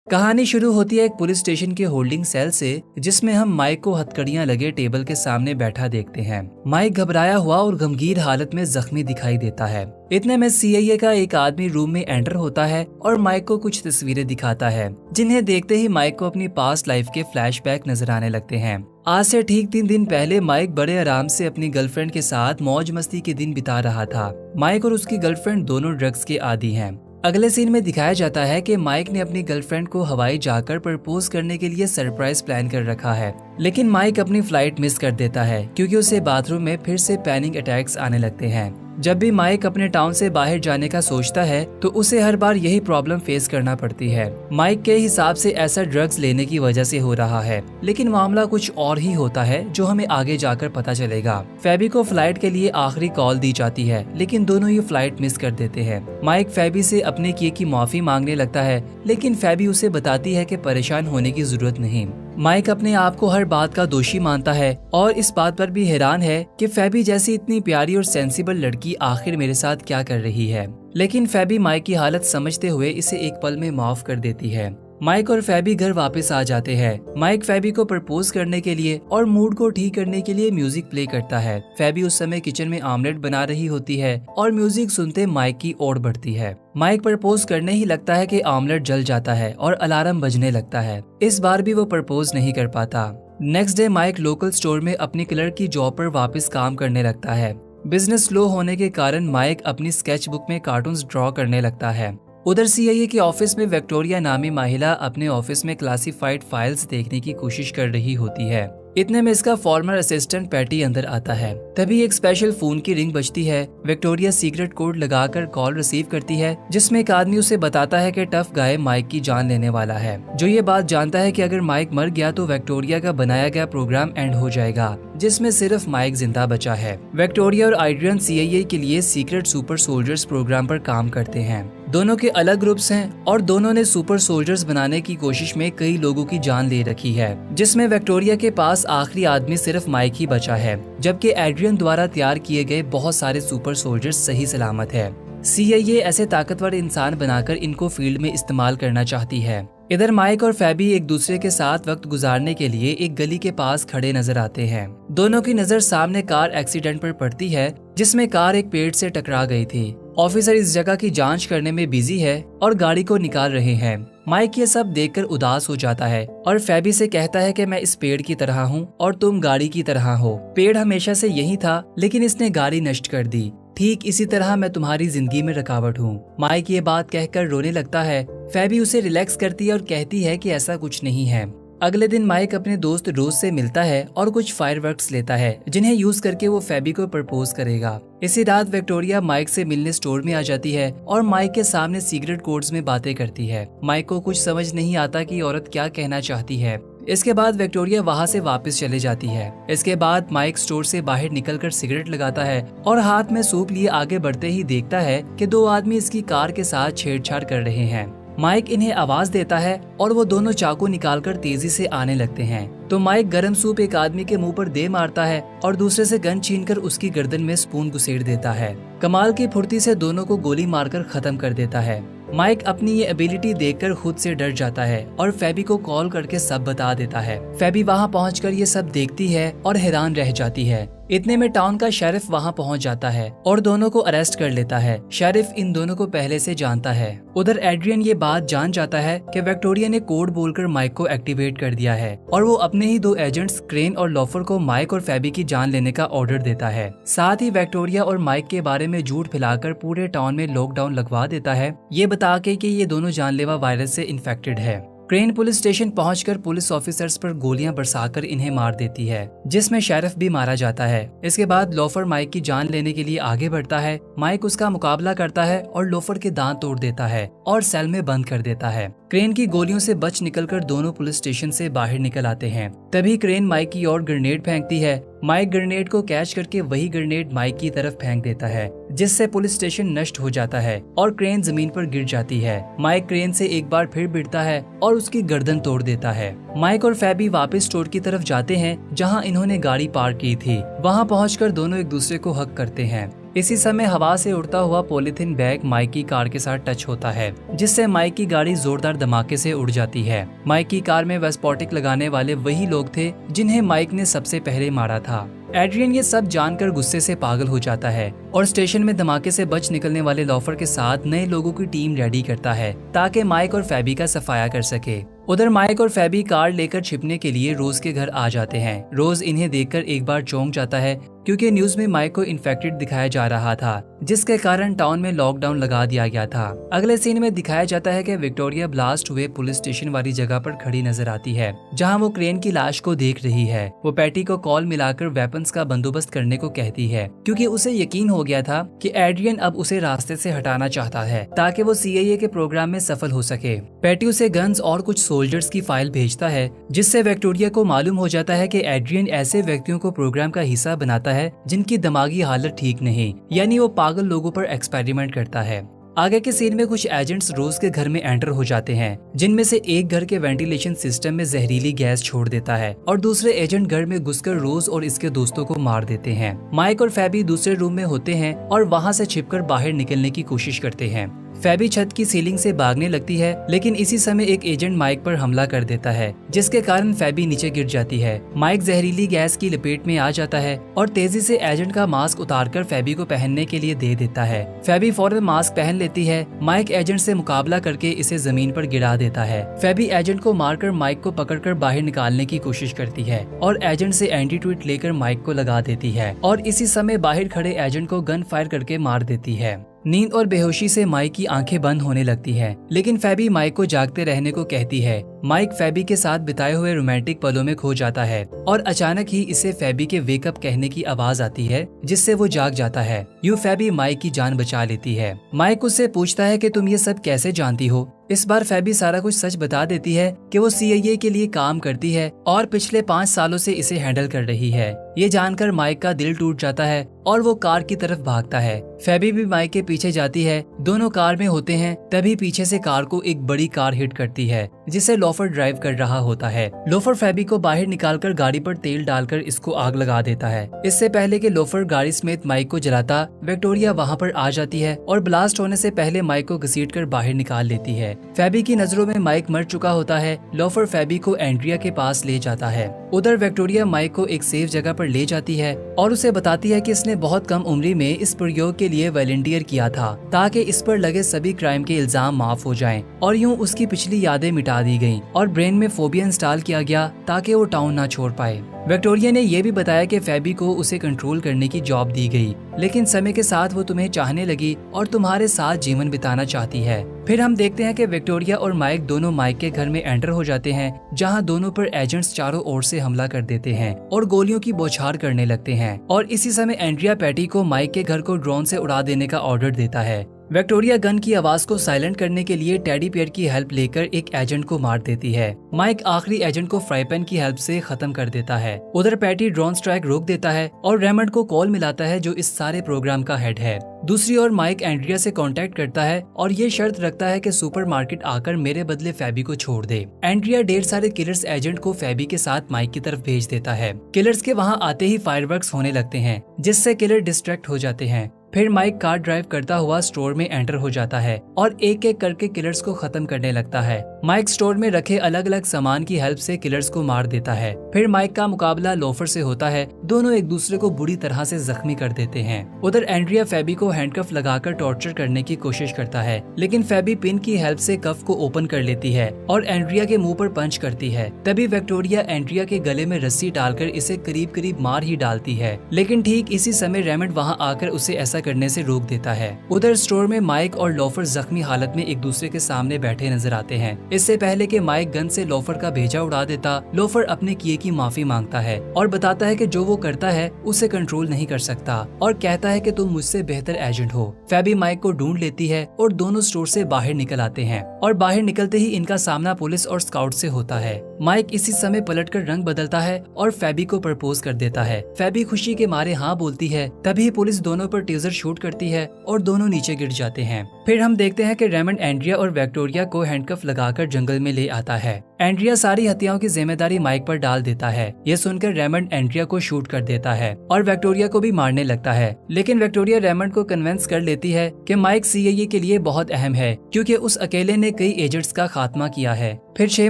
कहानी शुरू होती है एक पुलिस स्टेशन के होल्डिंग सेल से, जिसमें हम माइक को हथकड़ियां लगे टेबल के सामने बैठा देखते हैं। माइक घबराया हुआ और गंभीर हालत में जख्मी दिखाई देता है। इतने में सीआईए का एक आदमी रूम में एंटर होता है और माइक को कुछ तस्वीरें दिखाता है, जिन्हें देखते ही माइक को अपनी पास्ट लाइफ के फ्लैशबैक नजर आने लगते हैं। आज से ठीक 3 दिन पहले माइक बड़े आराम से अपनी गर्लफ्रेंड के साथ मौज मस्ती के दिन बिता रहा था। माइक और उसकी गर्लफ्रेंड दोनों ड्रग्स के आदी हैं। अगले सीन में दिखाया जाता है कि माइक ने अपनी गर्लफ्रेंड को हवाई जाकर प्रपोज करने के लिए सरप्राइज प्लान कर रखा है, लेकिन माइक अपनी फ्लाइट मिस कर देता है क्योंकि उसे बाथरूम में फिर से पैनिक अटैक्स आने लगते हैं। जब भी माइक अपने टाउन से बाहर जाने का सोचता है तो उसे हर बार यही प्रॉब्लम फेस करना पड़ती है। माइक के हिसाब से ऐसा ड्रग्स लेने की वजह से हो रहा है, लेकिन मामला कुछ और ही होता है जो हमें आगे जाकर पता चलेगा। फेबी को फ्लाइट के लिए आखिरी कॉल दी जाती है, लेकिन दोनों ही फ्लाइट मिस कर देते हैं। माइक फेबी से अपने किए की माफी मांगने लगता है, लेकिन फेबी उसे बताती है कि परेशान होने की जरूरत नहीं। माइक अपने आप को हर बात का दोषी मानता है और इस बात पर भी हैरान है कि फेबी जैसी इतनी प्यारी और सेंसिबल लड़की आखिर मेरे साथ क्या कर रही है। लेकिन फेबी माइक की हालत समझते हुए इसे एक पल में माफ कर देती है। माइक और फेबी घर वापस आ जाते हैं। माइक फेबी को प्रपोज करने के लिए और मूड को ठीक करने के लिए म्यूजिक प्ले करता है। फेबी उस समय किचन में आमलेट बना रही होती है और म्यूजिक सुनते माइक की ओर बढ़ती है। माइक प्रपोज करने ही लगता है कि आमलेट जल जाता है और अलार्म बजने लगता है। इस बार भी वो प्रपोज नहीं कर पाता। Next day Mike local store में अपनी क्लर्क की जॉब पर वापस काम करने लगता है। बिजनेस स्लो होने के कारण माइक अपनी स्केच बुक में कार्टून्स ड्रॉ करने लगता है। उधर सीआईए के ऑफिस में विक्टोरिया नामी महिला अपने ऑफिस में क्लासिफाइड फाइल्स देखने की कोशिश कर रही होती है। इतने में इसका फॉर्मर असिस्टेंट पैटी अंदर आता है। तभी एक स्पेशल फोन की रिंग बजती है। विक्टोरिया सीक्रेट कोड लगाकर कॉल रिसीव करती है, जिसमें एक आदमी उसे बताता है कि टफ गाय माइक की जान लेने वाला है, जो ये बात जानता है कि अगर माइक मर गया तो विक्टोरिया का बनाया गया प्रोग्राम एंड हो जाएगा, जिसमें सिर्फ माइक जिंदा बचा है। विक्टोरिया और आइड्रियन सीआईए के लिए सीक्रेट सुपर सोल्जर्स प्रोग्राम पर काम करते हैं। दोनों के अलग ग्रुप्स हैं और दोनों ने सुपर सोल्जर्स बनाने की कोशिश में कई लोगों की जान ले रखी है, जिसमें विक्टोरिया के पास आखिरी आदमी सिर्फ माइक ही बचा है, जबकि एड्रियन द्वारा तैयार किए गए बहुत सारे सुपर सोल्जर्स सही सलामत है। सीआईए ऐसे ताकतवर इंसान बनाकर इनको फील्ड में इस्तेमाल करना चाहती है। इधर माइक और फेबी एक दूसरे के साथ वक्त गुजारने के लिए एक गली के पास खड़े नजर आते हैं। दोनों की नजर सामने कार एक्सीडेंट पर पड़ती है, जिसमें कार एक पेड़ से टकरा गई थी। ऑफिसर इस जगह की जांच करने में बिजी है और गाड़ी को निकाल रहे हैं। माइक ये सब देखकर उदास हो जाता है और फेबी से कहता है कि मैं इस पेड़ की तरह हूँ और तुम गाड़ी की तरह हो। पेड़ हमेशा से यही था, लेकिन इसने गाड़ी नष्ट कर दी। ठीक इसी तरह मैं तुम्हारी जिंदगी में रुकावट हूँ। माइक ये बात कहकर रोने लगता है। फेबी उसे रिलैक्स करती है और कहती है कि ऐसा कुछ नहीं है। अगले दिन माइक अपने दोस्त रोज से मिलता है और कुछ फायरवर्क्स लेता है, जिन्हें यूज करके वो फेबी को प्रपोज करेगा। इसी रात विक्टोरिया माइक से मिलने स्टोर में आ जाती है और माइक के सामने सीक्रेट कोड्स में बातें करती है। माइक को कुछ समझ नहीं आता कि औरत क्या कहना चाहती है। इसके बाद विक्टोरिया वहाँ से वापस चले जाती है। इसके बाद माइक स्टोर से बाहर निकलकर सिगरेट लगाता है और हाथ में सूप लिए आगे बढ़ते ही देखता है कि 2 आदमी इसकी कार के साथ छेड़छाड़ कर रहे हैं। माइक इन्हें आवाज देता है और वो दोनों चाकू निकालकर तेजी से आने लगते हैं। तो माइक गरम सूप एक आदमी के मुंह पर दे मारता है और दूसरे से गन छीनकर उसकी गर्दन में स्पून घुसेड़ देता है। कमाल की फुर्ती से दोनों को गोली मारकर खत्म कर देता है। माइक अपनी ये एबिलिटी देखकर खुद से डर जाता है और फेबी को कॉल करके सब बता देता है। फेबी वहाँ पहुंचकर ये सब देखती है और हैरान रह जाती है। इतने में टाउन का शेरिफ वहाँ पहुँच जाता है और दोनों को अरेस्ट कर लेता है। शेरिफ इन दोनों को पहले से जानता है। उधर एड्रियन ये बात जान जाता है कि विक्टोरिया ने कोड बोलकर माइक को एक्टिवेट कर दिया है और वो अपने ही 2 एजेंट्स क्रेन और लोफर को माइक और फेबी की जान लेने का ऑर्डर देता है। साथ ही विक्टोरिया और माइक के बारे में झूठ फैलाकर पूरे टाउन में लॉकडाउन लगवा देता है, ये बता के कि ये दोनों जानलेवा वायरस से इन्फेक्टेड है। क्रेन पुलिस स्टेशन पहुंचकर पुलिस ऑफिसर्स पर गोलियां बरसाकर इन्हें मार देती है, जिसमें शेरिफ भी मारा जाता है। इसके बाद लोफर माइक की जान लेने के लिए आगे बढ़ता है। माइक उसका मुकाबला करता है और लोफर के दांत तोड़ देता है और सेल में बंद कर देता है। क्रेन की गोलियों से बच निकलकर दोनों पुलिस स्टेशन से बाहर निकल आते हैं। तभी क्रेन माइक की ओर ग्रेनेड फेंकती है। माइक ग्रेनेड को कैच करके वही ग्रेनेड माइक की तरफ फेंक देता है, जिससे पुलिस स्टेशन नष्ट हो जाता है और क्रेन जमीन पर गिर जाती है। माइक क्रेन से एक बार फिर भिड़ता है और उसकी गर्दन तोड़ देता है। माइक और फेबी वापस स्टोर की तरफ जाते हैं, जहां इन्होंने गाड़ी पार्क की थी। वहां पहुंचकर दोनों एक दूसरे को हक करते हैं। इसी समय हवा से उड़ता हुआ पॉलीथीन बैग माइक की कार के साथ टच होता है, जिससे माइक की गाड़ी जोरदार धमाके से उड़ जाती है। माइक की कार में विस्फोटक लगाने वाले वही लोग थे जिन्हें माइक ने सबसे पहले मारा था। एड्रियन ये सब जानकर गुस्से से पागल हो जाता है और स्टेशन में धमाके से बच निकलने वाले लॉफर के साथ नए लोगों की टीम रेडी करता है ताकि माइक और फेबी का सफाया कर सके। उधर माइक और फेबी कार लेकर छिपने के लिए रोज के घर आ जाते हैं। रोज इन्हें देखकर एक बार चौंक जाता है क्योंकि न्यूज में माइक को इन्फेक्टेड दिखाया जा रहा था, जिसके कारण टाउन में लॉकडाउन लगा दिया गया था। अगले सीन में दिखाया जाता है कि विक्टोरिया ब्लास्ट हुए पुलिस स्टेशन वाली जगह पर खड़ी नजर आती है, जहां वो क्रेन की लाश को देख रही है। वो पैटी को कॉल मिलाकर वेपन्स का बंदोबस्त करने को कहती है क्योंकि उसे यकीन हो गया था कि एड्रियन अब उसे रास्ते से हटाना चाहता है ताकि वो CIA के प्रोग्राम में सफल हो सके। पैटी उसे गन्स और कुछ सोल्जर्स की फाइल भेजता है, जिससे विक्टोरिया को मालूम हो जाता है कि एड्रियन ऐसे व्यक्तियों को प्रोग्राम का हिस्सा बनाता है जिनकी दिमागी हालत ठीक नहीं, यानी वो पागल लोगों पर एक्सपेरिमेंट करता है। आगे के सीन में कुछ एजेंट्स रोज के घर में एंटर हो जाते हैं, जिनमें से एक घर के वेंटिलेशन सिस्टम में जहरीली गैस छोड़ देता है और दूसरे एजेंट घर में घुसकर रोज और इसके दोस्तों को मार देते हैं। माइक और फेबी दूसरे रूम में होते हैं और वहां से छिपकर बाहर निकलने की कोशिश करते हैं। फेबी छत की सीलिंग से भागने लगती है, लेकिन इसी समय एक एजेंट माइक पर हमला कर देता है, जिसके कारण फेबी नीचे गिर जाती है। माइक जहरीली गैस की लपेट में आ जाता है और तेजी से एजेंट का मास्क उतारकर फेबी को पहनने के लिए दे देता है। फेबी फौरन मास्क पहन लेती है। माइक एजेंट से मुकाबला करके इसे जमीन पर गिरा देता है। फेबी एजेंट को मारकर माइक को पकड़कर बाहर निकालने की कोशिश करती है और एजेंट से एंटीट्यूट लेकर माइक को लगा देती है और इसी समय बाहर खड़े एजेंट को गन फायर करके मार देती है। नींद और बेहोशी से माइक की आंखें बंद होने लगती हैं, लेकिन फेबी माइक को जागते रहने को कहती है। माइक फेबी के साथ बिताए हुए रोमांटिक पलों में खो जाता है और अचानक ही इसे फेबी के वेकअप कहने की आवाज आती है, जिससे वो जाग जाता है। यूं फेबी माइक की जान बचा लेती है। माइक उससे पूछता है कि तुम ये सब कैसे जानती हो। इस बार फेबी सारा कुछ सच बता देती है कि वो CIA के लिए काम करती है और पिछले 5 सालों से इसे हैंडल कर रही है। ये जानकर माइक का दिल टूट जाता है और वो कार की तरफ भागता है। फेबी भी माइक के पीछे जाती है। दोनों कार में होते हैं, तभी पीछे से कार को एक बड़ी कार हिट करती है, जिसे लोफर ड्राइव कर रहा होता है। लोफर फेबी को बाहर निकालकर गाड़ी पर तेल डालकर इसको आग लगा देता है। इससे पहले कि लोफर गाड़ी समेत माइक को जलाता, विक्टोरिया वहाँ पर आ जाती है और ब्लास्ट होने से पहले माइक को घसीटकर बाहर निकाल लेती है। फेबी की नजरों में माइक मर चुका होता है। लोफर फेबी को एंड्रिया के पास ले जाता है। उधर विक्टोरिया माइक को एक सेफ जगह पर ले जाती है और उसे बताती है कि इसने बहुत कम उम्र में इस प्रयोग के लिए वॉलंटियर किया था ताकि इस पर लगे सभी क्राइम के इल्जाम माफ हो जाएं और यूं उसकी पिछली यादें मिटा दी गईं और ब्रेन में फोबिया इंस्टॉल किया गया ताकि वो टाउन ना छोड़ पाए। विक्टोरिया ने यह भी बताया कि फेबी को उसे कंट्रोल करने की जॉब दी गई, लेकिन समय के साथ वो तुम्हें चाहने लगी और तुम्हारे साथ जीवन बिताना चाहती है। फिर हम देखते हैं कि विक्टोरिया और माइक दोनों माइक के घर में एंटर हो जाते हैं, जहां दोनों पर एजेंट्स चारों ओर से हमला कर देते हैं और गोलियों की बौछार करने लगते हैं। और इसी समय एंड्रिया पैटी को माइक के घर को ड्रोन से उड़ा देने का ऑर्डर देता है। विक्टोरिया गन की आवाज को साइलेंट करने के लिए टेडी बियर की हेल्प लेकर एक एजेंट को मार देती है। माइक आखिरी एजेंट को फ्राई पैन की हेल्प से खत्म कर देता है। उधर पैटी ड्रोन स्ट्राइक रोक देता है और रेमंड को कॉल मिलाता है, जो इस सारे प्रोग्राम का हेड है। दूसरी ओर माइक एंड्रिया से कांटेक्ट करता है और ये शर्त रखता है कि सुपरमार्केट आकर मेरे बदले फेबी को छोड़ दे। एंड्रिया ढेर सारे किलर्स एजेंट को फेबी के साथ माइक की तरफ भेज देता है। किलर्स के वहाँ आते ही फायरवर्क्स होने लगते हैं, जिससे किलर डिस्ट्रैक्ट हो जाते हैं। फिर माइक कार ड्राइव करता हुआ स्टोर में एंटर हो जाता है और एक एक करके किलर्स को खत्म करने लगता है। माइक स्टोर में रखे अलग अलग सामान की हेल्प से किलर्स को मार देता है। फिर माइक का मुकाबला लोफर से होता है। दोनों एक दूसरे को बुरी तरह से जख्मी कर देते हैं। उधर एंड्रिया फेबी को हैंडकफ लगाकर टॉर्चर करने की कोशिश करता है, लेकिन फेबी पिन की हेल्प से कफ को ओपन कर लेती है और एंड्रिया के मुंह पर पंच करती है। तभी विक्टोरिया एंड्रिया के गले में रस्सी डालकर इसे करीब करीब मार ही डालती है, लेकिन ठीक इसी समय रेमंड वहाँ आकर उसे ऐसा करने से रोक देता है। उधर स्टोर में माइक और लोफर जख्मी हालत में एक दूसरे के सामने बैठे नजर आते हैं। इससे पहले कि माइक गन से लोफर का भेजा उड़ा देता, लोफर अपने किए की माफी मांगता है और बताता है कि जो वो करता है उसे कंट्रोल नहीं कर सकता और कहता है कि तुम मुझसे बेहतर एजेंट हो। फेबी माइक को ढूंढ लेती है और दोनों स्टोर से बाहर निकल आते हैं और बाहर निकलते ही इनका सामना पुलिस और स्काउट से होता है। माइक इसी समय पलटकर रंग बदलता है और फेबी को प्रपोज कर देता है। फेबी खुशी के मारे हाँ बोलती है। तभी पुलिस दोनों पर टेजर शूट करती है और दोनों नीचे गिर जाते हैं। फिर हम देखते हैं कि रेमंड एंड्रिया और विक्टोरिया को हैंडकफ लगाकर जंगल में ले आता है। एंड्रिया सारी हत्याओं की जिम्मेदारी माइक पर डाल देता है। ये सुनकर रेमंड एंड्रिया को शूट कर देता है और विक्टोरिया को भी मारने लगता है, लेकिन विक्टोरिया रेमंड को कन्विंस कर लेती है कि माइक सीआईए के लिए बहुत अहम है, क्योंकि उस अकेले ने कई एजेंट्स का खात्मा किया है। फिर 6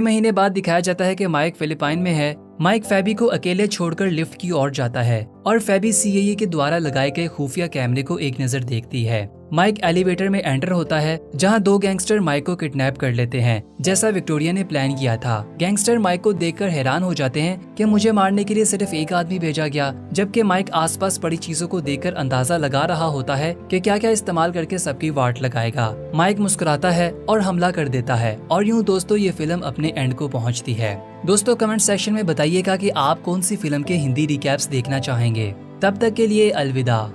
महीने बाद दिखाया जाता है कि माइक फिलिपाइन में है। माइक फेबी को अकेले छोड़कर लिफ्ट की ओर जाता है और फेबी सीआईए के द्वारा लगाए गए खुफिया कैमरे को एक नजर देखती है। माइक एलिवेटर में एंटर होता है, जहां 2 गैंगस्टर माइक को किडनैप कर लेते हैं, जैसा विक्टोरिया ने प्लान किया था। गैंगस्टर माइक को देखकर हैरान हो जाते हैं कि मुझे मारने के लिए सिर्फ एक आदमी भेजा गया, जबकि माइक आसपास पड़ी चीजों को देखकर अंदाजा लगा रहा होता है कि क्या क्या इस्तेमाल करके सबकी वाट लगाएगा। माइक मुस्कुराता है और हमला कर देता है, और यूं दोस्तों ये फिल्म अपने एंड को पहुंचती है। दोस्तों कमेंट सेक्शन में बताइएगा कि आप कौन सी फिल्म के हिंदी रिकैप्स देखना चाहेंगे। तब तक के लिए अलविदा।